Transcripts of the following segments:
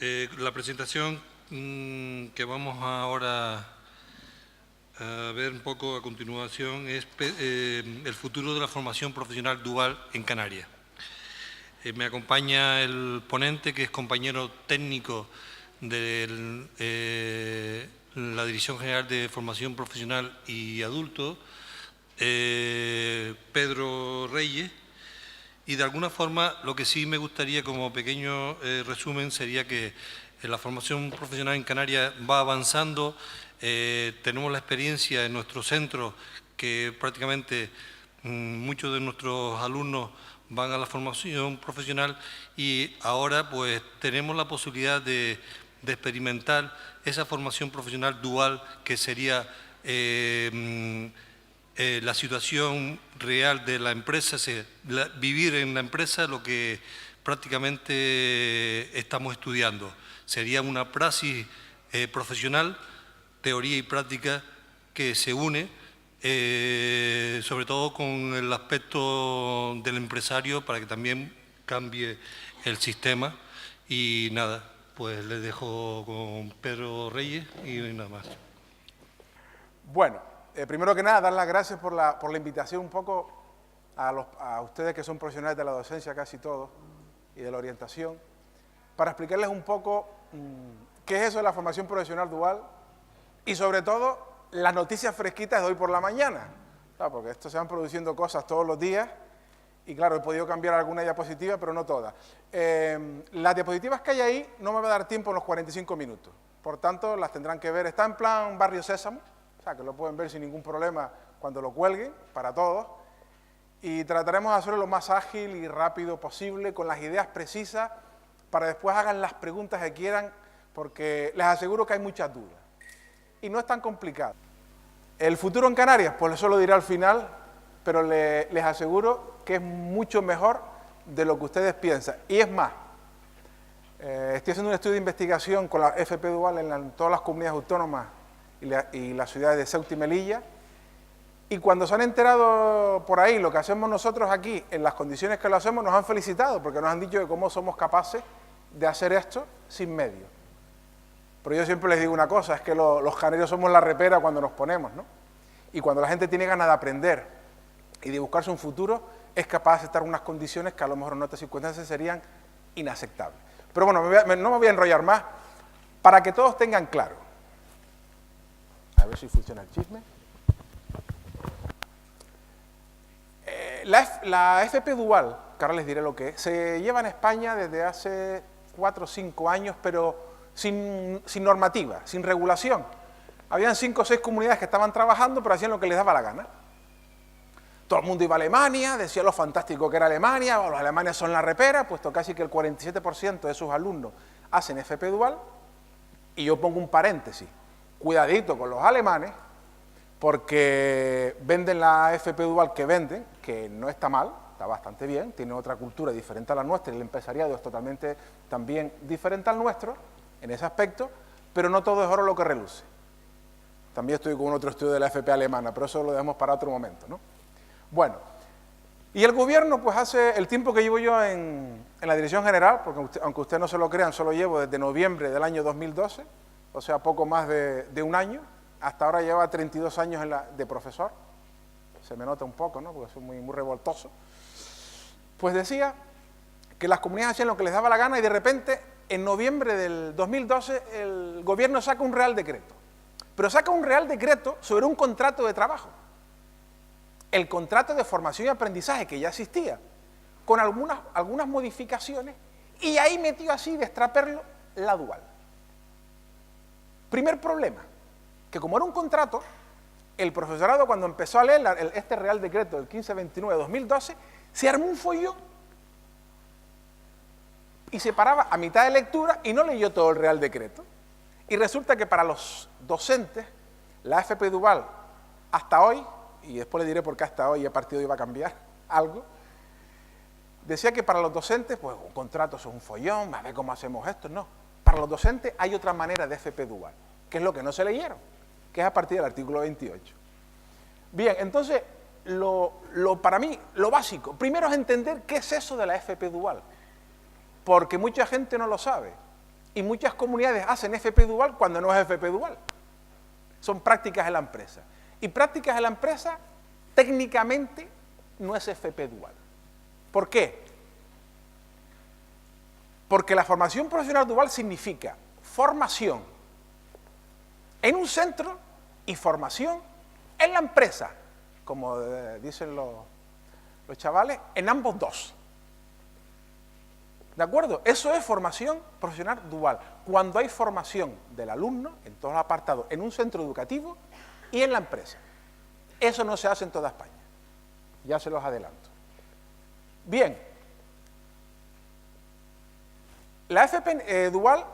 La presentación que vamos ahora a ver un poco a continuación es el futuro de la formación profesional dual en Canarias. Me acompaña el ponente, que es compañero técnico de la Dirección General de Formación Profesional y Adulto, Pedro Reyes. Y de alguna forma lo que sí me gustaría como pequeño resumen sería que la formación profesional en Canarias va avanzando. Tenemos la experiencia en nuestro centro que prácticamente muchos de nuestros alumnos van a la formación profesional y ahora pues tenemos la posibilidad de experimentar esa formación profesional dual que sería la situación real de la empresa, vivir en la empresa lo que prácticamente estamos estudiando. Sería una praxis profesional, teoría y práctica que se une, sobre todo con el aspecto del empresario para que también cambie el sistema. Y nada, pues les dejo con Pedro Reyes y nada más. Bueno, primero que nada, dar las gracias por la invitación un poco a ustedes que son profesionales de la docencia, casi todos, y de la orientación, para explicarles un poco qué es eso de la formación profesional dual y sobre todo las noticias fresquitas de hoy por la mañana, claro, porque esto se van produciendo cosas todos los días y claro, he podido cambiar alguna diapositiva, pero no todas. Las diapositivas que hay ahí no me va a dar tiempo en los 45 minutos, por tanto las tendrán que ver, está en plan Barrio Sésamo, o sea, que lo pueden ver sin ningún problema cuando lo cuelguen, para todos, y trataremos de hacerlo lo más ágil y rápido posible, con las ideas precisas, para después hagan las preguntas que quieran, porque les aseguro que hay muchas dudas. Y no es tan complicado. El futuro en Canarias, pues eso lo diré al final, pero les aseguro que es mucho mejor de lo que ustedes piensan. Y es más, estoy haciendo un estudio de investigación con la FP Dual en todas las comunidades autónomas y las ciudades de Ceuta y Melilla, y cuando se han enterado por ahí lo que hacemos nosotros aquí, en las condiciones que lo hacemos, nos han felicitado, porque nos han dicho de cómo somos capaces de hacer esto sin medios. Pero yo siempre les digo una cosa, es que los canarios somos la repera cuando nos ponemos, ¿no? Y cuando la gente tiene ganas de aprender y de buscarse un futuro, es capaz de aceptar unas condiciones que a lo mejor en otras circunstancias serían inaceptables. Pero bueno, no me voy a enrollar más, para que todos tengan claro. A ver si funciona el chisme. La FP Dual, que ahora les diré lo que es, se lleva en España desde hace 4 o 5 años, pero sin normativa, sin regulación. Habían 5 o 6 comunidades que estaban trabajando, pero hacían lo que les daba la gana. Todo el mundo iba a Alemania, decía lo fantástico que era Alemania, los alemanes son la repera, puesto casi que el 47% de sus alumnos hacen FP Dual, y yo pongo un paréntesis, cuidadito con los alemanes, porque venden la FP Dual que venden, que no está mal, está bastante bien, tiene otra cultura diferente a la nuestra, y el empresariado es totalmente también diferente al nuestro, en ese aspecto, pero no todo es oro lo que reluce. También estoy con otro estudio de la FP alemana, pero eso lo dejamos para otro momento, ¿no? Bueno, y el gobierno, pues hace el tiempo que llevo yo en la Dirección General, porque aunque usted no se lo crean, solo llevo desde noviembre del año 2012, o sea, poco más de un año, hasta ahora lleva 32 años de profesor, se me nota un poco, ¿no?, porque soy muy revoltoso, pues decía que las comunidades hacían lo que les daba la gana y de repente, en noviembre del 2012, el gobierno saca un real decreto, pero saca un real decreto sobre un contrato de trabajo, el contrato de formación y aprendizaje que ya existía, con algunas modificaciones, y ahí metió así de extraperlo la dual. Primer problema, que como era un contrato, el profesorado cuando empezó a leer este Real Decreto del 1529 de 2012, se armó un follón y se paraba a mitad de lectura y no leyó todo el Real Decreto. Y resulta que para los docentes, la FP Dual, hasta hoy, y después le diré por qué hasta hoy, a partir de hoy va a cambiar algo, decía que para los docentes, pues un contrato es un follón, a ver cómo hacemos esto, no. Para los docentes hay otra manera de FP Dual, que es lo que no se leyeron, que es a partir del artículo 28. Bien, entonces, para mí, lo básico, primero es entender qué es eso de la FP Dual, porque mucha gente no lo sabe. Y muchas comunidades hacen FP dual cuando no es FP dual. Son prácticas de la empresa. Y prácticas de la empresa, técnicamente, no es FP dual. ¿Por qué? Porque la formación profesional dual significa formación en un centro y formación en la empresa, como dicen los chavales, en ambos dos. ¿De acuerdo? Eso es formación profesional dual. Cuando hay formación del alumno, en todos los apartados, en un centro educativo y en la empresa. Eso no se hace en toda España. Ya se los adelanto. Bien. La FP dual,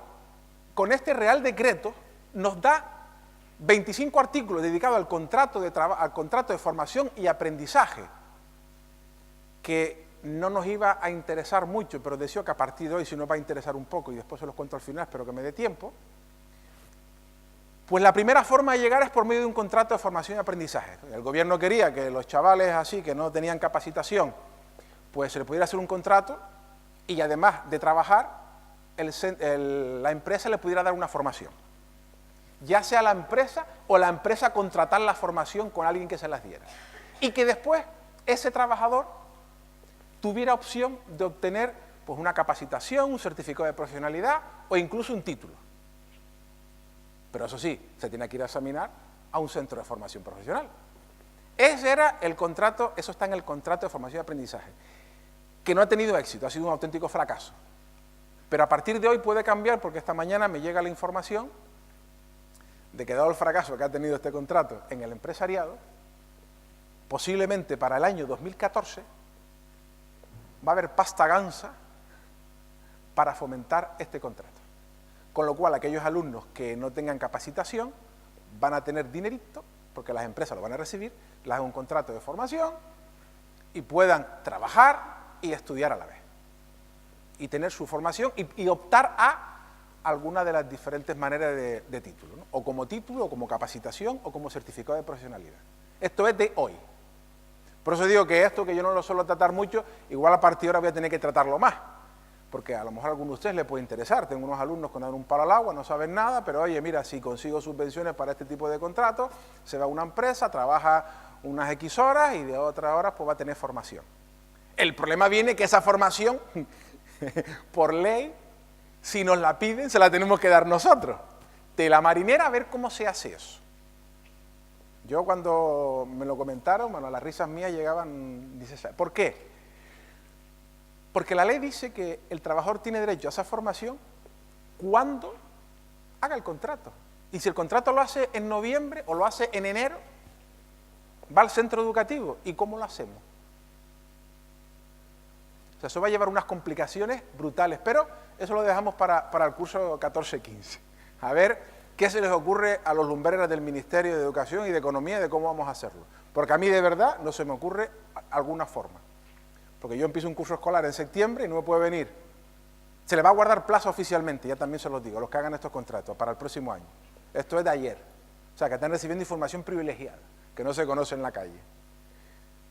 con este Real Decreto, nos da 25 artículos dedicados al contrato de formación y aprendizaje, que no nos iba a interesar mucho, pero deseo que a partir de hoy, si nos va a interesar un poco, y después se los cuento al final, espero que me dé tiempo. Pues la primera forma de llegar es por medio de un contrato de formación y aprendizaje. El gobierno quería que los chavales así, que no tenían capacitación, pues se les pudiera hacer un contrato y además de trabajar, la empresa le pudiera dar una formación. Ya sea la empresa o la empresa contratar la formación con alguien que se las diera. Y que después ese trabajador tuviera opción de obtener pues, una capacitación, un certificado de profesionalidad o incluso un título. Pero eso sí, se tiene que ir a examinar a un centro de formación profesional. Ese era el contrato, eso está en el contrato de formación y aprendizaje, que no ha tenido éxito, ha sido un auténtico fracaso. Pero a partir de hoy puede cambiar porque esta mañana me llega la información de que dado el fracaso que ha tenido este contrato en el empresariado, posiblemente para el año 2014 va a haber pasta gansa para fomentar este contrato. Con lo cual, aquellos alumnos que no tengan capacitación van a tener dinerito, porque las empresas lo van a recibir, les hagan un contrato de formación y puedan trabajar y estudiar a la vez. Y tener su formación y optar a alguna de las diferentes maneras de título, ¿no? O como título, o como capacitación, o como certificado de profesionalidad. Esto es de hoy. Por eso digo que esto, que yo no lo suelo tratar mucho, igual a partir de ahora voy a tener que tratarlo más, porque a lo mejor a alguno de ustedes le puede interesar. Tengo unos alumnos que dan un palo al agua, no saben nada, pero oye, mira, si consigo subvenciones para este tipo de contratos, se va a una empresa, trabaja unas X horas y de otras horas pues va a tener formación. El problema viene que esa formación, por ley, si nos la piden, se la tenemos que dar nosotros. De la marinera, a ver cómo se hace eso. Yo cuando me lo comentaron, bueno, las risas mías llegaban, dice, ¿por qué? Porque la ley dice que el trabajador tiene derecho a esa formación cuando haga el contrato. Y si el contrato lo hace en noviembre o lo hace en enero, va al centro educativo. ¿Y cómo lo hacemos? O sea, eso va a llevar unas complicaciones brutales, pero eso lo dejamos para el curso 14-15. A ver qué se les ocurre a los lumbreras del Ministerio de Educación y de Economía de cómo vamos a hacerlo. Porque a mí de verdad no se me ocurre alguna forma. Porque yo empiezo un curso escolar en septiembre y no me puede venir. Se le va a guardar plazo oficialmente, ya también se los digo, a los que hagan estos contratos para el próximo año. Esto es de ayer. O sea, que están recibiendo información privilegiada, que no se conoce en la calle.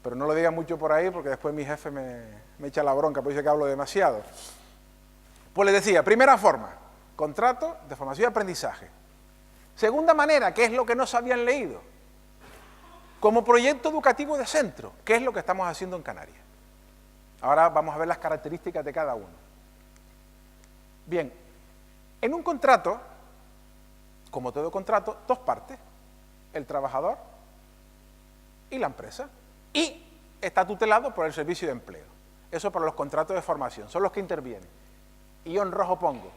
Pero no lo digan mucho por ahí porque después mi jefe me echa la bronca, porque dice que hablo demasiado. Pues les decía, primera forma, contrato de formación y aprendizaje. Segunda manera, que es lo que no se habían leído, como proyecto educativo de centro, que es lo que estamos haciendo en Canarias. Ahora vamos a ver las características de cada uno. Bien, en un contrato, como todo contrato, dos partes, el trabajador y la empresa, y está tutelado por el Servicio de Empleo. Eso para los contratos de formación, son los que intervienen. Y yo en rojo pongo.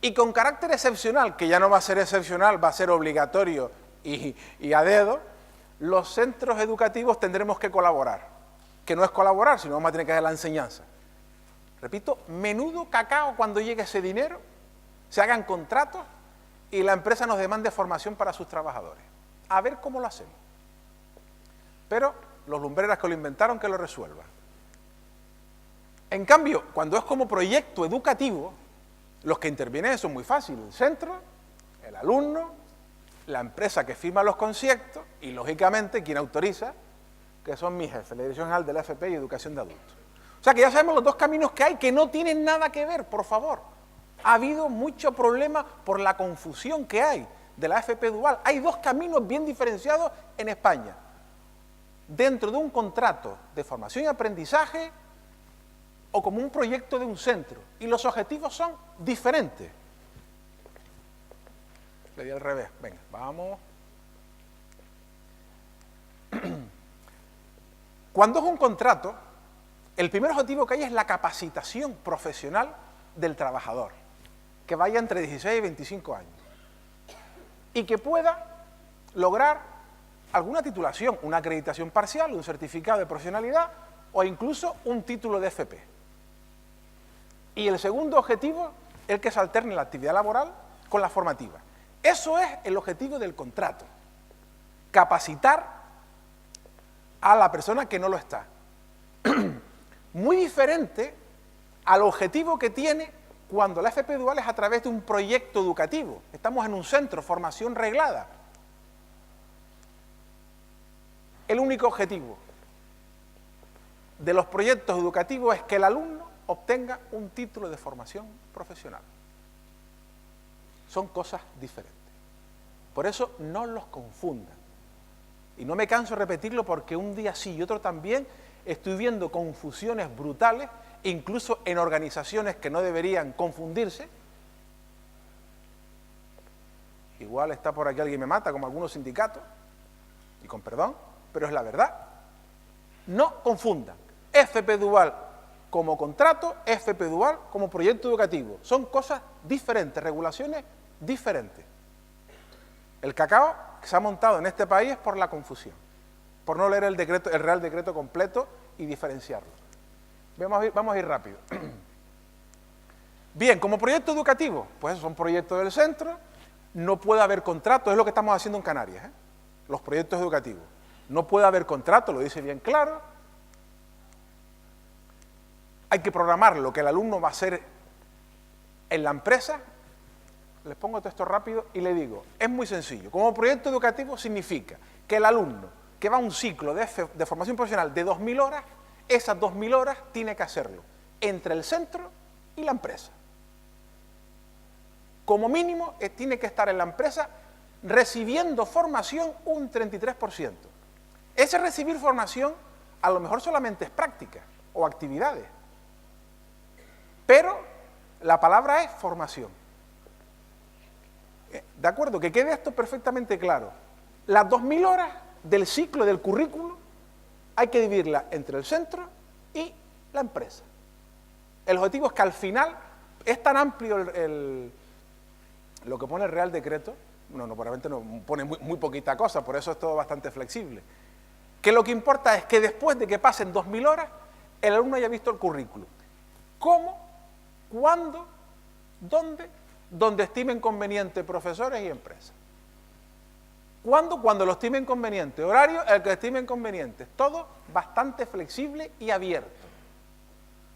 Y con carácter excepcional, que ya no va a ser excepcional, va a ser obligatorio y a dedo, los centros educativos tendremos que colaborar. Que no es colaborar, sino vamos a tener que hacer la enseñanza. Repito, menudo cacao cuando llegue ese dinero, se hagan contratos y la empresa nos demande formación para sus trabajadores. A ver cómo lo hacemos. Pero los lumbreras que lo inventaron, que lo resuelvan. En cambio, cuando es como proyecto educativo, los que intervienen son muy fáciles, el centro, el alumno, la empresa que firma los conciertos y, lógicamente, quien autoriza, que son mis jefes, la Dirección General de la FP y Educación de Adultos. O sea que ya sabemos los dos caminos que hay, que no tienen nada que ver, por favor. Ha habido mucho problema por la confusión que hay de la FP dual. Hay dos caminos bien diferenciados en España. Dentro de un contrato de formación y aprendizaje o como un proyecto de un centro. Y los objetivos son diferentes. Le di al revés. Venga, vamos. Cuando es un contrato, el primer objetivo que hay es la capacitación profesional del trabajador, que vaya entre 16 y 25 años, y que pueda lograr alguna titulación, una acreditación parcial, un certificado de profesionalidad o incluso un título de FP. Y el segundo objetivo es el que se alterne la actividad laboral con la formativa. Eso es el objetivo del contrato, capacitar a la persona que no lo está. Muy diferente al objetivo que tiene cuando la FP dual es a través de un proyecto educativo. Estamos en un centro, formación reglada. El único objetivo de los proyectos educativos es que el alumno obtenga un título de formación profesional. Son cosas diferentes. Por eso no los confundan. Y no me canso de repetirlo porque un día sí y otro también estoy viendo confusiones brutales, incluso en organizaciones que no deberían confundirse. Igual está por aquí alguien me mata, como algunos sindicatos, y con perdón, pero es la verdad. No confundan FP dual como contrato, FP dual como proyecto educativo. Son cosas diferentes, regulaciones diferentes. El cacao que se ha montado en este país es por la confusión, por no leer el Real Decreto completo y diferenciarlo. Vamos a ir rápido. Bien, como proyecto educativo, pues son proyectos del centro, no puede haber contrato, es lo que estamos haciendo en Canarias, los proyectos educativos. No puede haber contrato, lo dice bien claro. Hay que programar lo que el alumno va a hacer en la empresa. Les pongo todo esto rápido y le digo, es muy sencillo. Como proyecto educativo significa que el alumno que va a un ciclo de formación profesional de 2.000 horas, esas 2.000 horas tiene que hacerlo entre el centro y la empresa. Como mínimo, tiene que estar en la empresa recibiendo formación un 33%. Ese recibir formación a lo mejor solamente es práctica o actividades, pero la palabra es formación. ¿De acuerdo? Que quede esto perfectamente claro. Las 2.000 horas del ciclo del currículo hay que dividirla entre el centro y la empresa. El objetivo es que al final es tan amplio lo que pone el Real Decreto, probablemente no pone muy poquita cosa, por eso es todo bastante flexible, que lo que importa es que después de que pasen 2.000 horas, el alumno haya visto el currículo. ¿Cómo? ¿Cuándo? ¿Dónde? Donde estimen conveniente profesores y empresas. ¿Cuándo? Cuando lo estimen conveniente. Horario, el que estimen conveniente. Todo bastante flexible y abierto.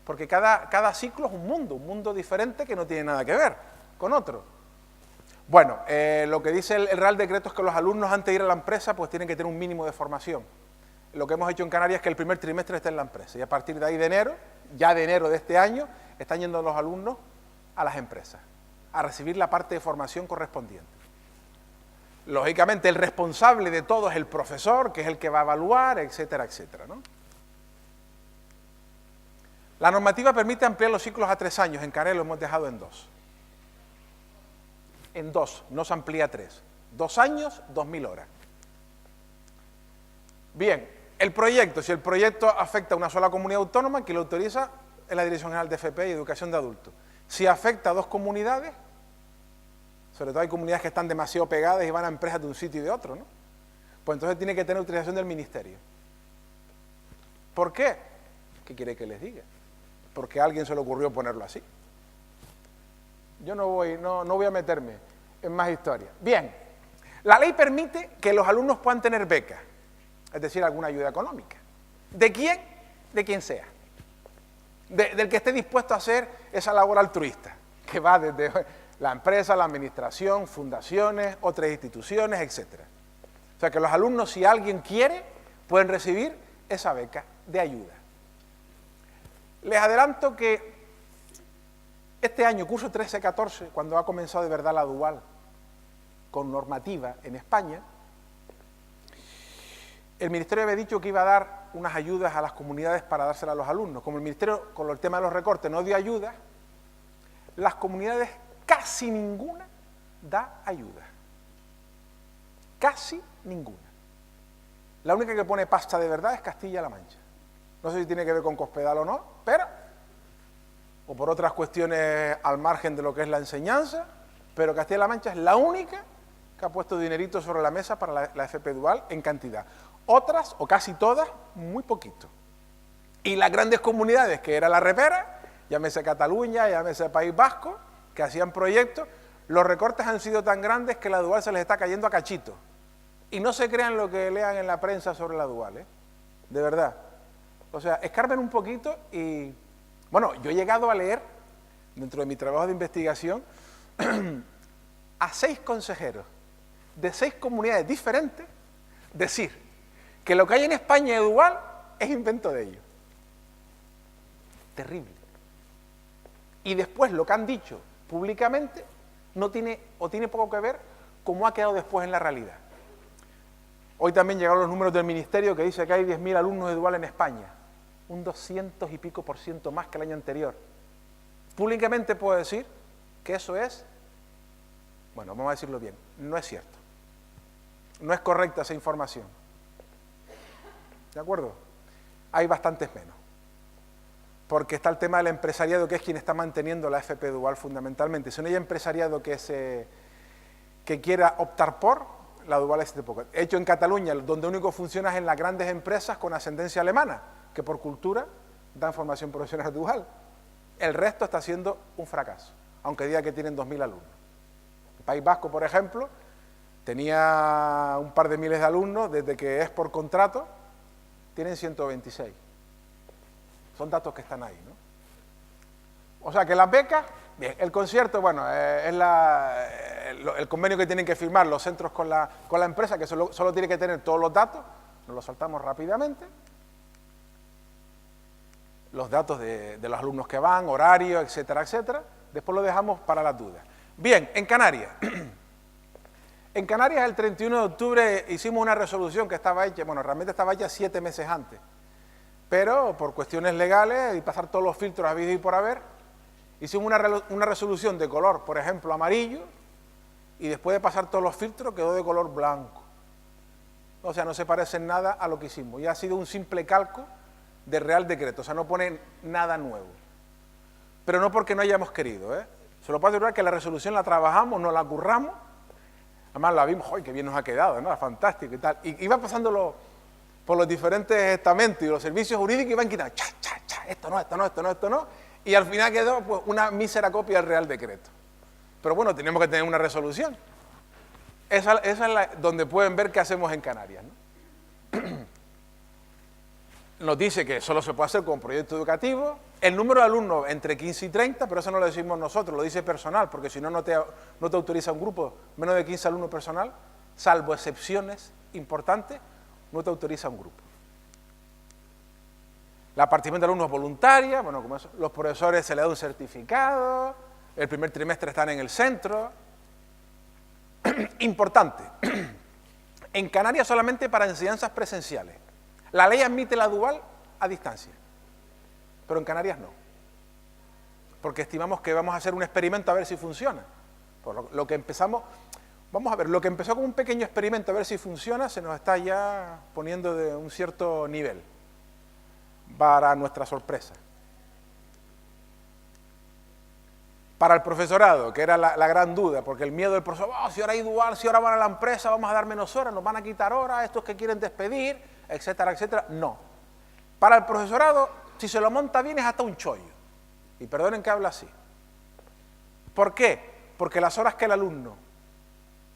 Porque cada ciclo es un mundo diferente que no tiene nada que ver con otro. Bueno, lo que dice el Real Decreto es que los alumnos antes de ir a la empresa pues tienen que tener un mínimo de formación. Lo que hemos hecho en Canarias es que el primer trimestre está en la empresa y a partir de ahí de enero, ya de enero de este año, están yendo los alumnos a las empresas a recibir la parte de formación correspondiente. Lógicamente el responsable de todo es el profesor, que es el que va a evaluar, etcétera, etcétera, ¿no? La normativa permite ampliar los ciclos a 3 años, en Canarias lo hemos dejado en 2. En 2, no se amplía a 3. 2 años, 2.000 horas. Bien, el proyecto, si el proyecto afecta a una sola comunidad autónoma, que lo autoriza es la Dirección General de FP y Educación de Adultos. Si afecta a 2 comunidades, sobre todo hay comunidades que están demasiado pegadas y van a empresas de un sitio y de otro, ¿no? Pues entonces tiene que tener autorización del Ministerio. ¿Por qué? ¿Qué quiere que les diga? Porque a alguien se le ocurrió ponerlo así. Yo no voy a meterme en más historia. Bien, la ley permite que los alumnos puedan tener becas, es decir, alguna ayuda económica. ¿De quién? De quien sea. Del que esté dispuesto a hacer esa labor altruista, que va desde la empresa, la administración, fundaciones, otras instituciones, etc. O sea que los alumnos, si alguien quiere, pueden recibir esa beca de ayuda. Les adelanto que Este año, curso 13-14, cuando ha comenzado de verdad la dual con normativa en España, el Ministerio había dicho que iba a dar unas ayudas a las comunidades para dárselas a los alumnos. Como el Ministerio, con el tema de los recortes, no dio ayudas, las comunidades casi ninguna da ayuda. Casi ninguna. La única que pone pasta de verdad es Castilla-La Mancha. No sé si tiene que ver con Cospedal o no, pero, o por otras cuestiones al margen de lo que es la enseñanza, pero Castilla-La Mancha es la única que ha puesto dinerito sobre la mesa para la FP Dual en cantidad. Otras, o casi todas, muy poquito. Y las grandes comunidades, que era la repera, llámese Cataluña, llámese País Vasco, que hacían proyectos, los recortes han sido tan grandes que la Dual se les está cayendo a cachitos. Y no se crean lo que lean en la prensa sobre la Dual, ¿eh? De verdad. O sea, escarben un poquito y... Bueno, yo he llegado a leer, dentro de mi trabajo de investigación, a 6 consejeros de 6 comunidades diferentes decir que lo que hay en España de Dual es invento de ellos. Terrible. Y después lo que han dicho públicamente no tiene, o tiene poco que ver cómo ha quedado después en la realidad. Hoy también llegaron los números del Ministerio que dice que hay 10.000 alumnos de Dual en España, un 200 y pico % más que el año anterior. Públicamente puedo decir que eso es, bueno, vamos a decirlo bien, no es cierto. No es correcta esa información. ¿De acuerdo? Hay bastantes menos. Porque está el tema del empresariado, que es quien está manteniendo la FP Dual fundamentalmente. Si no hay empresariado que quiera optar por, la Dual es de poco. Hecho en Cataluña, donde único funciona es en las grandes empresas con ascendencia alemana, que por cultura dan formación profesional dual. El resto está siendo un fracaso, aunque diga que tienen 2.000 alumnos. El País Vasco, por ejemplo, tenía un par de miles de alumnos, desde que es por contrato, tienen 126. Son datos que están ahí, ¿no? O sea que las becas, bien, el concierto, bueno, es el convenio que tienen que firmar los centros con la empresa, que solo tiene que tener todos los datos, nos los saltamos rápidamente, los datos de los alumnos que van, horario, etcétera, etcétera, después lo dejamos para las dudas. Bien, en Canarias. En Canarias el 31 de octubre hicimos una resolución que estaba hecha, bueno, realmente estaba hecha 7 meses antes, pero por cuestiones legales y pasar todos los filtros habidos y por haber, hicimos una resolución de color, por ejemplo, amarillo, y después de pasar todos los filtros quedó de color blanco. O sea, no se parece en nada a lo que hicimos, y ha sido un simple calco del Real Decreto, o sea, no pone nada nuevo. Pero no porque no hayamos querido, ¿eh? Se lo puedo asegurar que la resolución la trabajamos, nos la curramos, además la vimos, ¡ay, qué bien nos ha quedado!, ¿no? Fantástico y tal. Y iba pasando por los diferentes estamentos y los servicios jurídicos, iban quitando, esto no, y al final quedó pues una mísera copia del Real Decreto. Pero bueno, tenemos que tener una resolución. Esa es donde pueden ver qué hacemos en Canarias, ¿no? Nos dice que solo se puede hacer con proyecto educativo, el número de alumnos entre 15 y 30, pero eso no lo decimos nosotros, lo dice personal, porque si no, no te autoriza un grupo, menos de 15 alumnos personal, salvo excepciones importantes, no te autoriza un grupo. La participación de alumnos voluntaria, bueno, como eso, los profesores se les da un certificado, el primer trimestre están en el centro. Importante, en Canarias solamente para enseñanzas presenciales. La ley admite la dual a distancia, pero en Canarias no, porque estimamos que vamos a hacer un experimento a ver si funciona. Por lo que empezamos, vamos a ver, lo que empezó como un pequeño experimento a ver si funciona, se nos está ya poniendo de un cierto nivel, para nuestra sorpresa. Para el profesorado, que era la gran duda, porque el miedo del profesor, si ahora hay dual, si ahora van a la empresa, vamos a dar menos horas, nos van a quitar horas, estos que quieren despedir, etcétera, etcétera. No. Para el profesorado, si se lo monta bien, es hasta un chollo. Y perdonen que hable así. ¿Por qué? Porque las horas que el alumno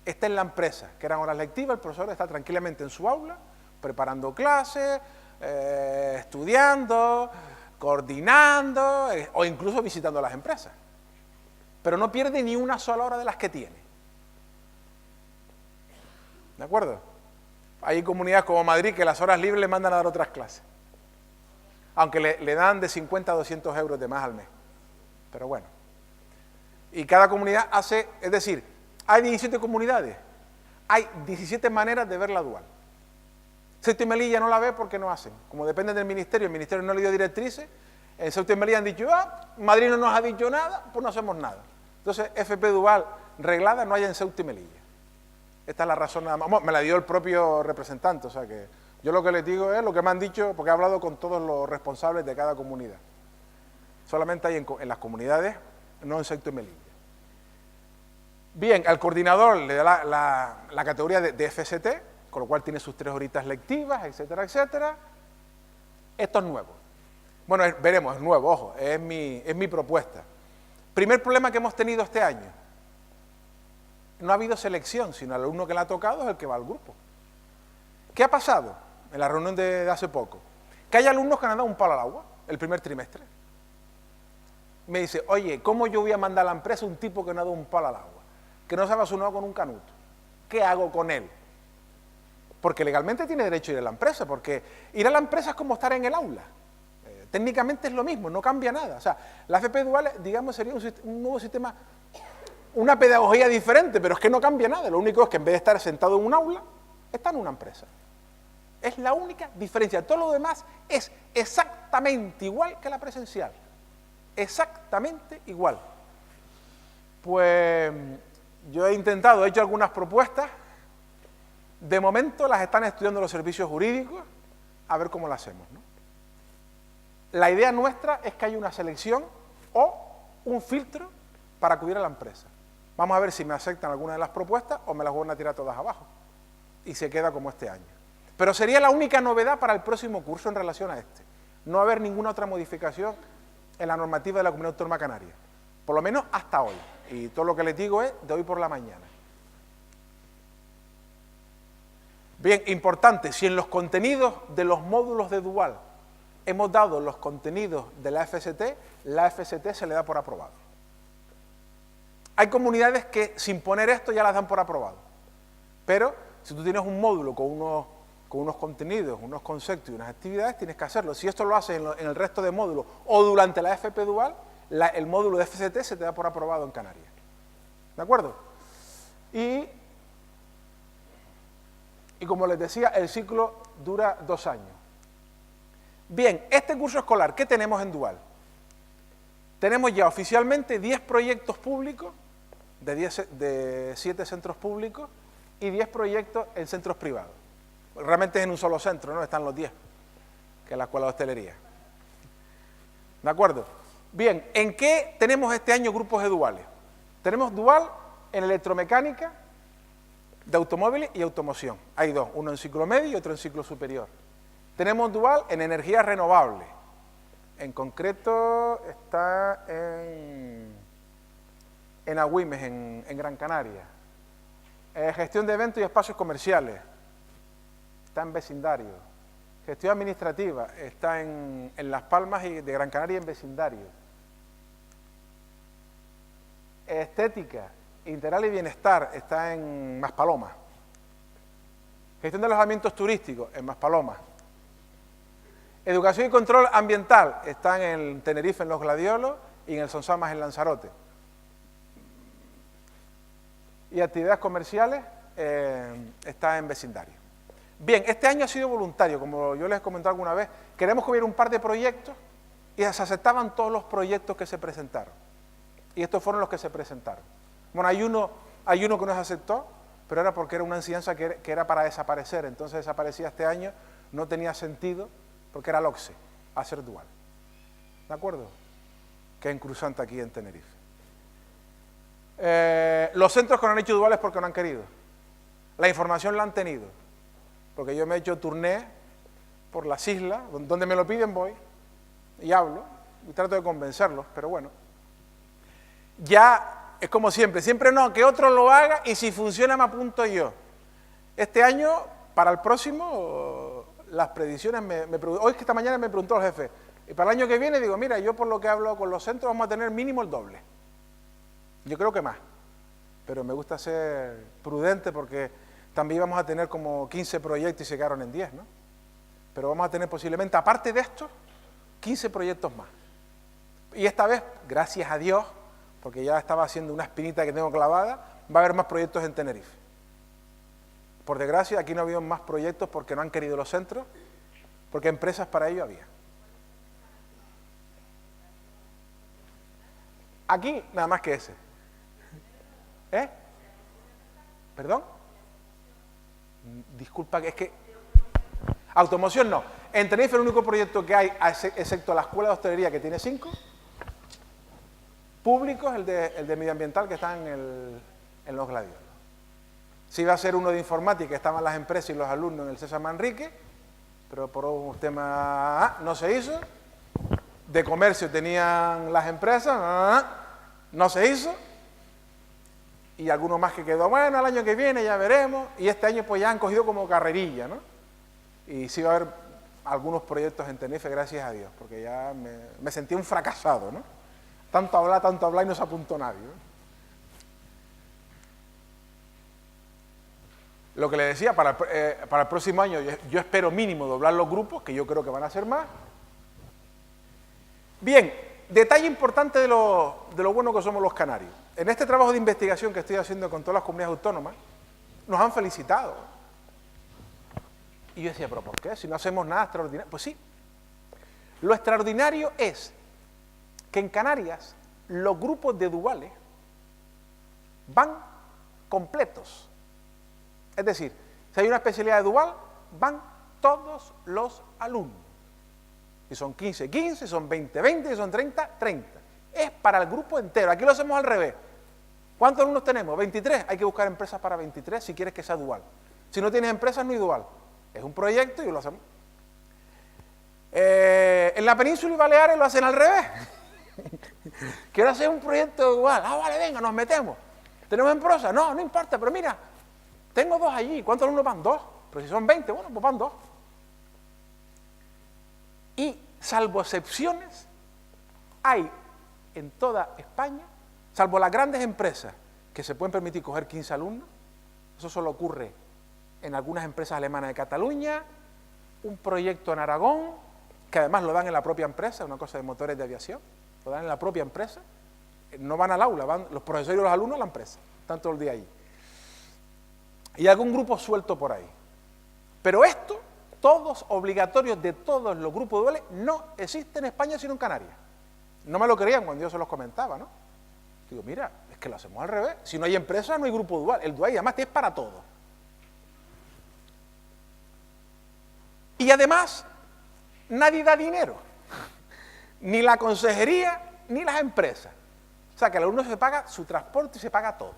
está en la empresa, que eran horas lectivas, el profesor está tranquilamente en su aula, preparando clases, estudiando, coordinando, o incluso visitando las empresas. Pero no pierde ni una sola hora de las que tiene. ¿De acuerdo? Hay comunidades como Madrid que las horas libres le mandan a dar otras clases. Aunque le dan de 50 a 200 euros de más al mes. Pero bueno. Y cada comunidad hace, es decir, hay 17 comunidades, hay 17 maneras de ver la dual. Ceuta y Melilla no la ve porque no hacen. Como depende del ministerio, el ministerio no le dio directrices, en Ceuta y Melilla han dicho, Madrid no nos ha dicho nada, pues no hacemos nada. Entonces, FP dual reglada no hay en Ceuta y Melilla. Esta es la razón nada más. Bueno, me la dio el propio representante, o sea que yo lo que les digo es lo que me han dicho, porque he hablado con todos los responsables de cada comunidad. Solamente hay en las comunidades, no en Ceuta y Melilla. Bien, al coordinador le da la categoría de FST, con lo cual tiene sus 3 horitas lectivas, etcétera, etcétera. Esto es nuevo. Bueno, veremos, es nuevo, ojo, es mi propuesta. Primer problema que hemos tenido este año. No ha habido selección, sino el alumno que le ha tocado es el que va al grupo. ¿Qué ha pasado en la reunión de hace poco? Que hay alumnos que han dado un palo al agua el primer trimestre. Me dice, oye, ¿cómo yo voy a mandar a la empresa un tipo que no ha dado un palo al agua? Que no se ha vasunado con un canuto. ¿Qué hago con él? Porque legalmente tiene derecho a ir a la empresa, porque ir a la empresa es como estar en el aula. Técnicamente es lo mismo, no cambia nada. O sea, la FP dual, digamos, sería un nuevo sistema, una pedagogía diferente, pero es que no cambia nada. Lo único es que en vez de estar sentado en un aula, está en una empresa. Es la única diferencia. Todo lo demás es exactamente igual que la presencial. Exactamente igual. Pues yo he hecho algunas propuestas. De momento las están estudiando los servicios jurídicos, a ver cómo lo hacemos, ¿no? La idea nuestra es que haya una selección o un filtro para acudir a la empresa. Vamos a ver si me aceptan alguna de las propuestas o me las van a tirar todas abajo. Y se queda como este año. Pero sería la única novedad para el próximo curso en relación a este. No va a haber ninguna otra modificación en la normativa de la Comunidad Autónoma Canaria. Por lo menos hasta hoy. Y todo lo que les digo es de hoy por la mañana. Bien, importante, si en los contenidos de los módulos de dual hemos dado los contenidos de la FST se le da por aprobado. Hay comunidades que sin poner esto ya las dan por aprobado. Pero si tú tienes un módulo con unos contenidos, unos conceptos y unas actividades, tienes que hacerlo. Si esto lo haces en el resto de módulos o durante la FP dual, el módulo de FST se te da por aprobado en Canarias. ¿De acuerdo? Y como les decía, el ciclo dura 2 años. Bien, este curso escolar, ¿qué tenemos en dual? Tenemos ya oficialmente 10 proyectos públicos, de 7 centros públicos, y 10 proyectos en centros privados. Realmente es en un solo centro, ¿no? Están los 10, que es la Escuela de Hostelería. ¿De acuerdo? Bien, ¿en qué tenemos este año grupos de duales? Tenemos dual en electromecánica, de automóviles y automoción. Hay 2, uno en ciclo medio y otro en ciclo superior. Tenemos dual en energías renovables. En concreto está en Agüimes, en Gran Canaria. Gestión de eventos y espacios comerciales. Está en vecindario. Gestión administrativa. Está en Las Palmas y de Gran Canaria en vecindario. Estética, integral y bienestar. Está en Maspalomas. Gestión de alojamientos turísticos en Maspalomas. Educación y control ambiental están en Tenerife, en Los Gladiolos, y en el Sonsamas, en Lanzarote. Y actividades comerciales está en vecindario. Bien, este año ha sido voluntario, como yo les he comentado alguna vez. Queremos que hubiera un par de proyectos y se aceptaban todos los proyectos que se presentaron. Y estos fueron los que se presentaron. Bueno, hay uno que no se aceptó, pero era porque era una enseñanza que era para desaparecer. Entonces desaparecía este año, no tenía sentido, porque era el OCSE, hacer dual. ¿De acuerdo? Que es en Cruzante, aquí en Tenerife. Los centros que no han hecho duales porque no han querido. La información la han tenido. Porque yo me he hecho turné por las islas, donde me lo piden voy, y hablo, y trato de convencerlos, pero bueno. Ya es como siempre no, que otro lo haga y si funciona me apunto yo. Este año, para el próximo, las predicciones hoy que esta mañana me preguntó el jefe, y para el año que viene digo, mira, yo por lo que hablo con los centros vamos a tener mínimo el doble. Yo creo que más, pero me gusta ser prudente porque también vamos a tener como 15 proyectos y se quedaron en 10, ¿no? Pero vamos a tener posiblemente, aparte de esto, 15 proyectos más. Y esta vez, gracias a Dios, porque ya estaba haciendo una espinita que tengo clavada, va a haber más proyectos en Tenerife. Por desgracia, aquí no ha habido más proyectos porque no han querido los centros, porque empresas para ello había. Aquí, nada más que ese. ¿Eh? ¿Perdón? Disculpa, es que... Automoción no. En Tenerife el único proyecto que hay, excepto la Escuela de Hostelería, que tiene 5, públicos, el de medioambiental, que está en los Gladiolos. Sí iba a ser uno de informática, estaban las empresas y los alumnos en el César Manrique, pero por un tema no se hizo. De comercio tenían las empresas, no se hizo. Y alguno más que quedó, bueno, el año que viene ya veremos. Y este año pues ya han cogido como carrerilla, ¿no? Y sí va a haber algunos proyectos en Tenerife, gracias a Dios, porque ya me sentí un fracasado, ¿no? Tanto hablar y no se apuntó nadie, ¿no? Lo que le decía, para el próximo año yo espero mínimo doblar los grupos, que yo creo que van a ser más. Bien, detalle importante de lo bueno que somos los canarios. En este trabajo de investigación que estoy haciendo con todas las comunidades autónomas, nos han felicitado. Y yo decía, ¿pero por qué? Si no hacemos nada extraordinario. Pues sí. Lo extraordinario es que en Canarias los grupos de duales van completos. Es decir, si hay una especialidad de dual, van todos los alumnos. Si son 15, 15, si son 20, 20, si son 30, 30. Es para el grupo entero. Aquí lo hacemos al revés. ¿Cuántos alumnos tenemos? 23. Hay que buscar empresas para 23 si quieres que sea dual. Si no tienes empresas, no hay dual. Es un proyecto y lo hacemos. En la península y Baleares lo hacen al revés. Quiero hacer un proyecto dual. Ah, vale, venga, nos metemos. ¿Tenemos en prosa? No, no importa, pero mira, tengo 2 allí. ¿Cuántos alumnos van? 2. Pero si son 20, bueno, pues van 2. Y, salvo excepciones, hay en toda España, salvo las grandes empresas que se pueden permitir coger 15 alumnos, eso solo ocurre en algunas empresas alemanas de Cataluña, un proyecto en Aragón, que además lo dan en la propia empresa, una cosa de motores de aviación, lo dan en la propia empresa, no van al aula, van los profesores y los alumnos a la empresa, están todo el día allí. Y algún grupo suelto por ahí. Pero esto, todos obligatorios de todos los grupos duales, no existe en España sino en Canarias. No me lo creían cuando yo se los comentaba, ¿no? Digo, mira, es que lo hacemos al revés. Si no hay empresa, no hay grupo dual. El dual, y además, es para todo. Y además, nadie da dinero. Ni la consejería, ni las empresas. O sea, que el alumno se paga su transporte y se paga todo.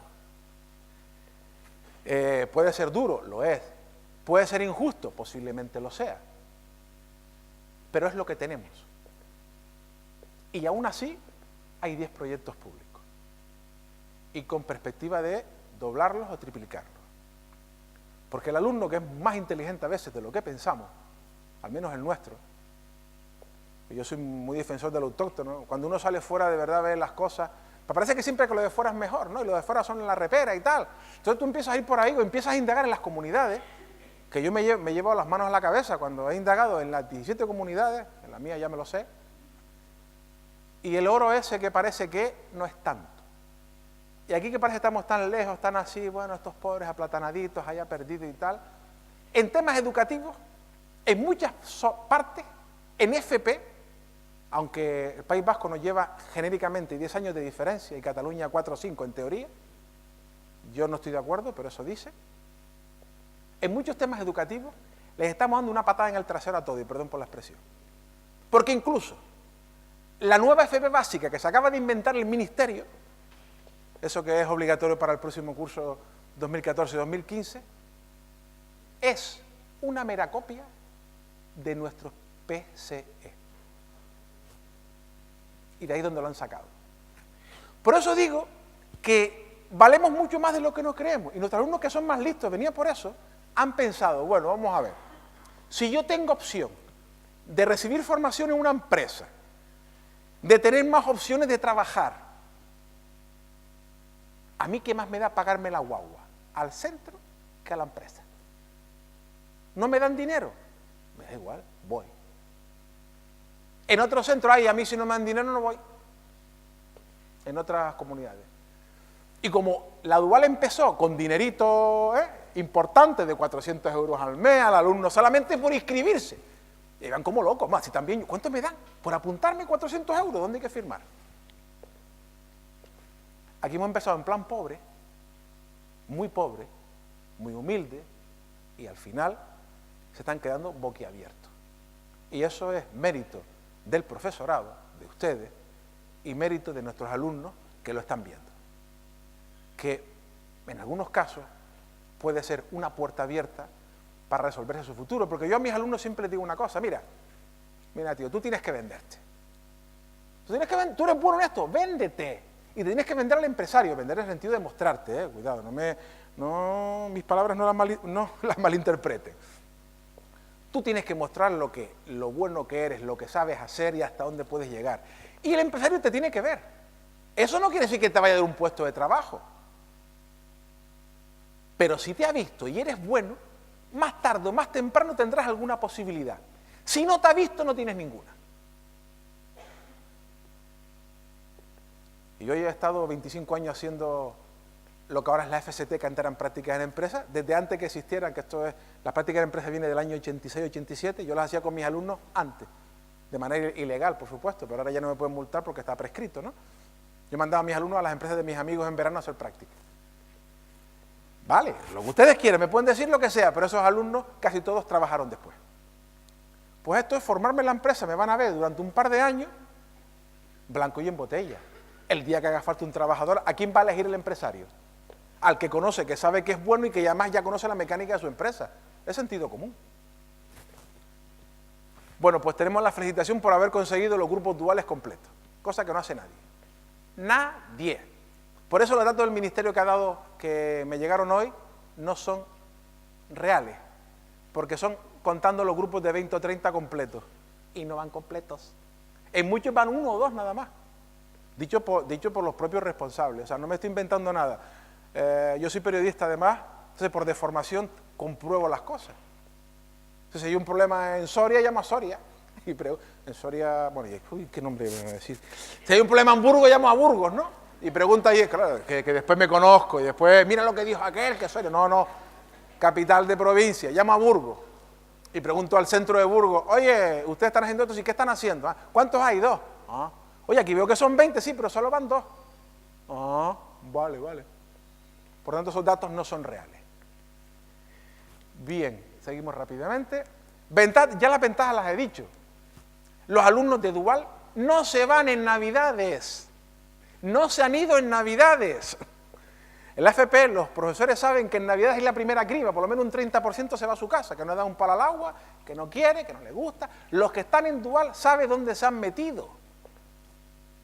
Puede ser duro, lo es. Puede ser injusto, posiblemente lo sea. Pero es lo que tenemos. Y aún así, hay 10 proyectos públicos. Y con perspectiva de doblarlos o triplicarlos. Porque el alumno, que es más inteligente a veces de lo que pensamos, al menos el nuestro, y yo soy muy defensor del autóctono, cuando uno sale fuera de verdad ve las cosas, me parece que siempre que lo de fuera es mejor, ¿no? Y lo de fuera son en la repera y tal. Entonces tú empiezas a ir por ahí o empiezas a indagar en las comunidades, que yo me llevo las manos a la cabeza cuando he indagado en las 17 comunidades, en la mía ya me lo sé, y el oro ese que parece que no es tanto. Y aquí que parece que estamos tan lejos, tan así, bueno, estos pobres aplatanaditos, allá perdidos y tal. En temas educativos, en muchas partes, en FP, aunque el País Vasco nos lleva genéricamente 10 años de diferencia y Cataluña 4 o 5 en teoría, yo no estoy de acuerdo, pero eso dice. En muchos temas educativos les estamos dando una patada en el trasero a todo, y perdón por la expresión. Porque incluso la nueva FP básica que se acaba de inventar el Ministerio, eso que es obligatorio para el próximo curso 2014-2015, es una mera copia de nuestros PCE. Y de ahí es donde lo han sacado. Por eso digo que valemos mucho más de lo que nos creemos. Y nuestros alumnos, que son más listos, venía por eso, han pensado, bueno, vamos a ver, si yo tengo opción de recibir formación en una empresa, de tener más opciones de trabajar, ¿a mí qué más me da pagarme la guagua? ¿Al centro que a la empresa? ¿No me dan dinero? Me da igual, voy. En otro centro, a mí si no me dan dinero no voy. en otras comunidades. Y como la Dual empezó con dinerito importante de 400 euros al mes al alumno solamente por inscribirse, iban como locos, más, si también, ¿cuánto me dan? Por apuntarme 400 euros, ¿dónde hay que firmar? Aquí hemos empezado en plan pobre, muy humilde, y al final se están quedando boquiabiertos. Y eso es mérito del profesorado, de ustedes, y mérito de nuestros alumnos que lo están viendo. Que en algunos casos puede ser una puerta abierta para resolverse su futuro, porque yo a mis alumnos siempre les digo una cosa, mira tío, tú tienes que venderte. Tú eres bueno en esto, véndete. Y te tienes que vender al empresario, vender en el sentido de mostrarte, cuidado, mis palabras no las malinterpreten. Tú tienes que mostrar lo bueno que eres, lo que sabes hacer y hasta dónde puedes llegar. Y el empresario te tiene que ver. Eso no quiere decir que te vaya a dar un puesto de trabajo. Pero si te ha visto y eres bueno, más tarde o más temprano tendrás alguna posibilidad. Si no te ha visto, no tienes ninguna. Y yo ya he estado 25 años haciendo lo que ahora es la FST, que antes eran prácticas en empresas, desde antes que existieran, que esto es, la práctica en empresas viene del año 86-87, yo las hacía con mis alumnos antes, de manera ilegal, por supuesto, pero ahora ya no me pueden multar porque está prescrito, ¿no? Yo mandaba a mis alumnos a las empresas de mis amigos en verano a hacer prácticas. Vale, lo que ustedes quieran, me pueden decir lo que sea, pero esos alumnos casi todos trabajaron después. Pues esto es formarme en la empresa, me van a ver durante un par de años, blanco y en botella. El día que haga falta un trabajador, ¿a quién va a elegir el empresario? Al que conoce, que sabe que es bueno y que además ya conoce la mecánica de su empresa. Es sentido común. Bueno, pues tenemos la felicitación por haber conseguido los grupos duales completos, cosa que no hace nadie. Nadie. Por eso los datos del ministerio que me llegaron hoy no son reales, porque son contando los grupos de 20 o 30 completos, y no van completos. En muchos van 1 o 2 nada más, dicho por los propios responsables, o sea, no me estoy inventando nada. Yo soy periodista además, entonces por deformación compruebo las cosas. Entonces si hay un problema en Soria, llamo a Soria. En Soria, bueno, uy, ¿qué nombre me voy a decir? Si hay un problema en Burgos, llamo a Burgos, ¿no? Y pregunta ahí, claro, que después me conozco, y después, mira lo que dijo aquel, que Soria, no, capital de provincia, llamo a Burgos. Y pregunto al centro de Burgos, oye, ¿ustedes están haciendo esto? ¿Sí? ¿Qué están haciendo? ¿Ah? ¿Cuántos hay? 2. Ah. Oye, aquí veo que son 20, sí, pero solo van 2. Ah, vale. Por tanto, esos datos no son reales. Bien, seguimos rápidamente. Ya las ventajas las he dicho. Los alumnos de Dual no se van en Navidades. No se han ido en Navidades. En la FP los profesores saben que en Navidades es la primera criba, por lo menos un 30% se va a su casa, que no da un palo al agua, que no quiere, que no le gusta. Los que están en Dual saben dónde se han metido.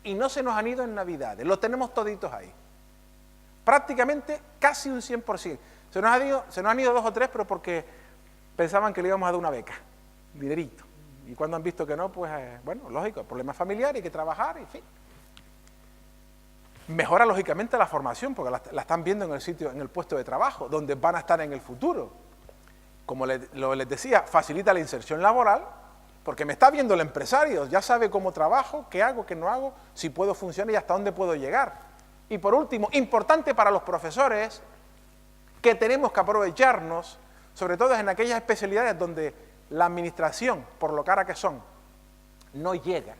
Y no se nos han ido en Navidades, los tenemos toditos ahí. Prácticamente casi un 100%. Se nos han ido 2 o 3, pero porque pensaban que le íbamos a dar una beca, dinerito. Y cuando han visto que no, pues, bueno, lógico, problemas familiares, hay que trabajar, en fin. Mejora lógicamente la formación, porque la están viendo en el sitio, en el puesto de trabajo, donde van a estar en el futuro. Como les decía, facilita la inserción laboral, porque me está viendo el empresario, ya sabe cómo trabajo, qué hago, qué no hago, si puedo funcionar y hasta dónde puedo llegar. Y por último, importante para los profesores, que tenemos que aprovecharnos, sobre todo en aquellas especialidades donde la administración, por lo cara que son, no llega.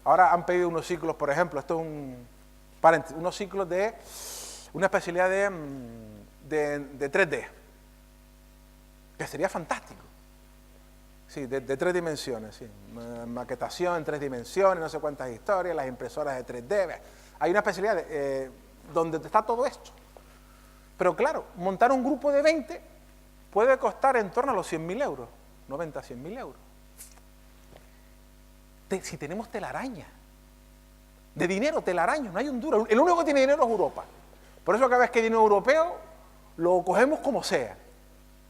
Ahora han pedido unos ciclos, por ejemplo, esto es unos ciclos de una especialidad de 3D, que sería fantástico. Sí, de 3 dimensiones, sí. Maquetación en 3 dimensiones, no sé cuántas historias, las impresoras de 3D. Hay una especialidad donde está todo esto. Pero claro, montar un grupo de 20 puede costar en torno a los 100.000 euros, 90 a 100.000 euros. Si tenemos telaraña, de dinero, telaraña, no hay un duro. El único que tiene dinero es Europa. Por eso cada vez que hay dinero europeo, lo cogemos como sea.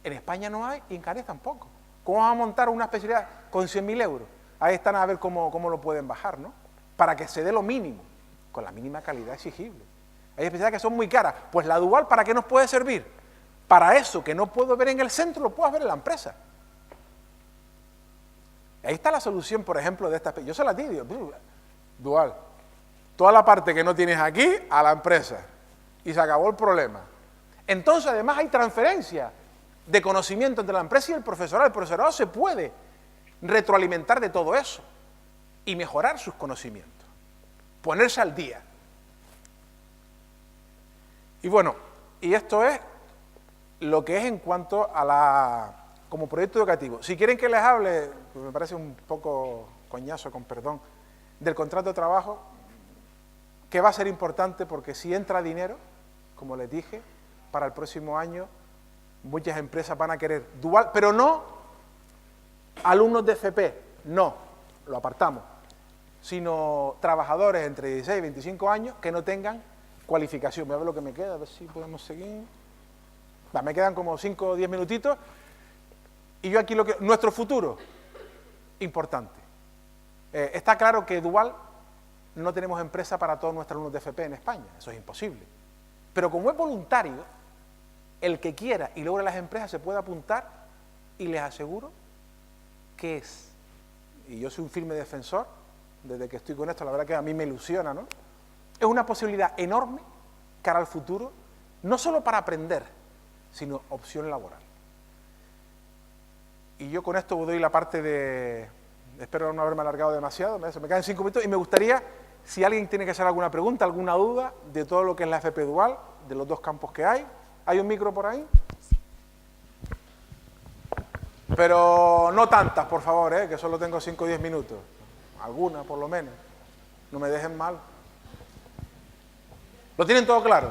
En España no hay y en Canarias tampoco. ¿Cómo vamos a montar una especialidad con 100.000 euros? Ahí están a ver cómo lo pueden bajar, ¿no? Para que se dé lo mínimo, con la mínima calidad exigible. Hay especialidades que son muy caras. Pues la Dual, ¿para qué nos puede servir? Para eso que no puedo ver en el centro, lo puedo ver en la empresa. Ahí está la solución, por ejemplo, de esta especie. Yo se la digo, Dual, toda la parte que no tienes aquí a la empresa y se acabó el problema. Entonces, además, hay transferencia de conocimiento entre la empresa y el profesorado. El profesorado se puede retroalimentar de todo eso y mejorar sus conocimientos, ponerse al día. Y bueno, y esto es lo que es en cuanto a como proyecto educativo. Si quieren que les hable, pues me parece un poco coñazo, con perdón, del contrato de trabajo, que va a ser importante porque si entra dinero, como les dije, para el próximo año muchas empresas van a querer dual, pero no alumnos de FP, no, lo apartamos, sino trabajadores entre 16 y 25 años que no tengan cualificación. Voy a ver lo que me queda, a ver si podemos seguir. Me quedan como 5 o 10 minutitos. Y yo aquí nuestro futuro, importante. Está claro que dual no tenemos empresa para todos nuestros alumnos de FP en España, eso es imposible. Pero como es voluntario, el que quiera y logre las empresas se puede apuntar y les aseguro que es, y yo soy un firme defensor, desde que estoy con esto, la verdad que a mí me ilusiona, ¿no? Es una posibilidad enorme cara al futuro, no solo para aprender, sino opción laboral. Y yo con esto doy la parte de, espero no haberme alargado demasiado, me quedan 5 minutos y me gustaría, si alguien tiene que hacer alguna pregunta, alguna duda de todo lo que es la FP Dual, de los 2 campos que hay. ¿Hay un micro por ahí? Pero no tantas, por favor, que solo tengo 5 o 10 minutos. Alguna, por lo menos. No me dejen mal. ¿Lo tienen todo claro?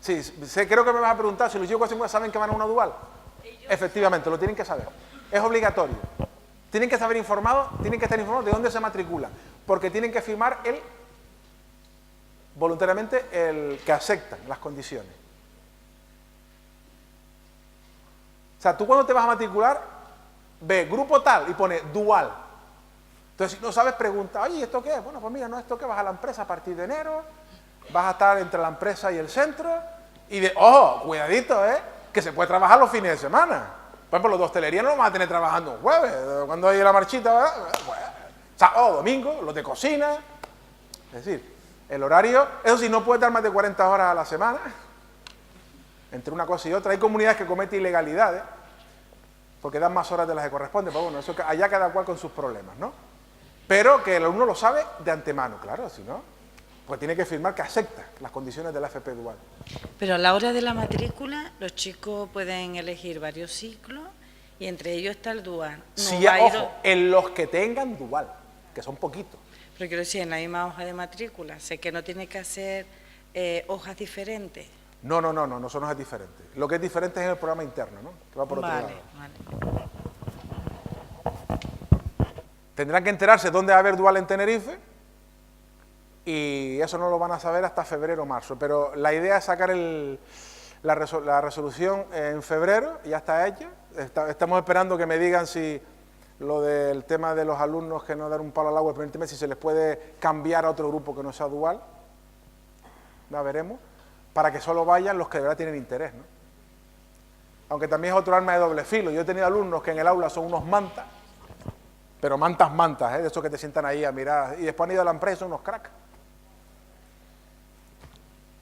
Sí, creo que me vas a preguntar si los chicos saben que van a una dual. Efectivamente, lo tienen que saber. Es obligatorio. Tienen que estar informados de dónde se matriculan, porque tienen que firmar voluntariamente el que aceptan las condiciones. O sea, tú cuando te vas a matricular, ve grupo tal y pone dual. Entonces, si no sabes, pregunta, oye, ¿esto qué es? Bueno, pues mira, no, esto que vas a la empresa a partir de enero, vas a estar entre la empresa y el centro, y ojo, cuidadito, que se puede trabajar los fines de semana. Por ejemplo, los de hostelería no lo van a tener trabajando un jueves, cuando hay la marchita, ¿verdad? Pues, sábado, domingo, los de cocina. Es decir, el horario, eso sí, no puede dar más de 40 horas a la semana, entre una cosa y otra. Hay comunidades que cometen ilegalidades, porque dan más horas de las que corresponden, pero bueno, eso allá cada cual con sus problemas, ¿no? Pero que el alumno lo sabe de antemano, claro, si no, pues tiene que firmar que acepta las condiciones de la FP Dual. Pero a la hora de la matrícula, los chicos pueden elegir varios ciclos y entre ellos está el dual. No sí, ojo, en los que tengan dual, que son poquitos. Pero quiero decir, en la misma hoja de matrícula, sé que no tiene que hacer hojas diferentes. No son hojas diferentes. Lo que es diferente es el programa interno, ¿no? Que va por otro lado. Vale. Tendrán que enterarse dónde va a haber dual en Tenerife y eso no lo van a saber hasta febrero o marzo. Pero la idea es sacar la resolución en febrero, ya está hecha. Estamos esperando que me digan si lo del tema de los alumnos que no dan un palo al agua el primer trimestre, si se les puede cambiar a otro grupo que no sea dual. Ya veremos. Para que solo vayan los que de verdad tienen interés, ¿no? Aunque también es otro arma de doble filo. Yo he tenido alumnos que en el aula son unos mantas, pero mantas, de esos que te sientan ahí a mirar, y después han ido a la empresa, son unos cracks.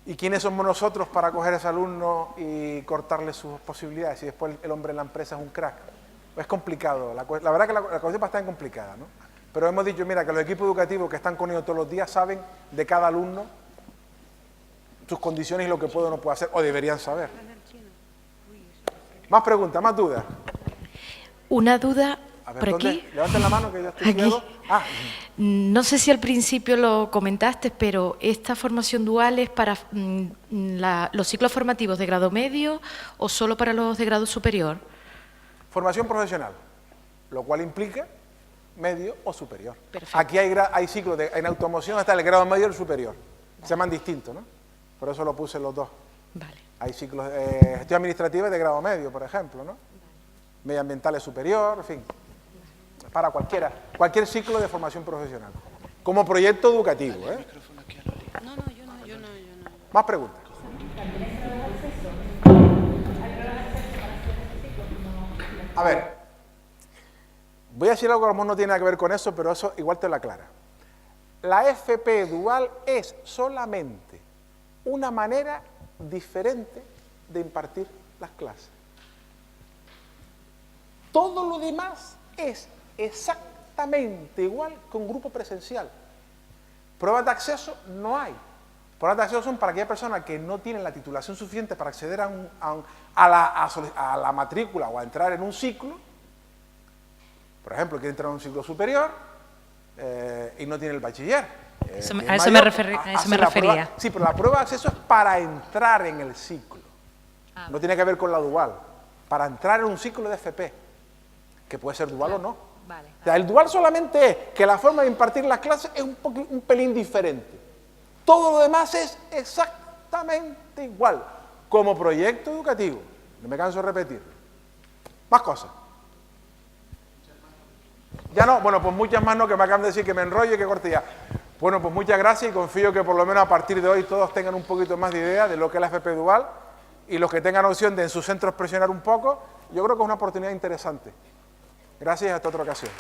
¿Y quiénes somos nosotros para coger a ese alumno y cortarle sus posibilidades? Si después el hombre en la empresa es un crack. Es complicado, la verdad que la cosa es bastante complicada, ¿no? Pero hemos dicho, mira, que los equipos educativos que están con ellos todos los días saben de cada alumno sus condiciones y lo que puede o no puede hacer, o deberían saber. Más preguntas, más dudas. Una duda a ver, por aquí. Levanten la mano que yo estoy ciego. No sé si al principio lo comentaste, pero ¿esta formación dual es para los ciclos formativos de grado medio o solo para los de grado superior? Formación profesional, lo cual implica medio o superior. Perfecto. Aquí hay ciclos, en automoción está el grado medio y el superior. Se llaman distintos, ¿no? Por eso lo puse los dos. Vale. Hay ciclos, gestión administrativa de grado medio, por ejemplo, ¿no? Medioambiental es superior, en fin. Para cualquier ciclo de formación profesional. Como proyecto educativo, No, yo no. Más preguntas. A ver, Voy a decir algo que a lo mejor no tiene nada que ver con eso, pero eso igual te lo aclara. La FP dual es solamente una manera diferente de impartir las clases. Todo lo demás es exactamente igual que un grupo presencial. Pruebas de acceso no hay. Pruebas de acceso son para aquellas personas que no tienen la titulación suficiente para acceder a la matrícula o a entrar en un ciclo. Por ejemplo, quiere entrar en un ciclo superior y no tiene el bachiller. A eso me refería. Sí, pero la prueba de acceso es para entrar en el ciclo. No tiene que ver con la dual. Para entrar en un ciclo de FP, que puede ser dual o no. Vale. O sea, el dual solamente es que la forma de impartir las clases es un pelín diferente. Todo lo demás es exactamente igual, como proyecto educativo. No me canso de repetirlo. Más cosas. Ya no, bueno, pues muchas más no, que me acaban de decir que me enrollo y que corte ya. Bueno, pues muchas gracias y confío que por lo menos a partir de hoy todos tengan un poquito más de idea de lo que es la FP dual y los que tengan opción de en sus centros presionar un poco, yo creo que es una oportunidad interesante. Gracias y hasta otra ocasión.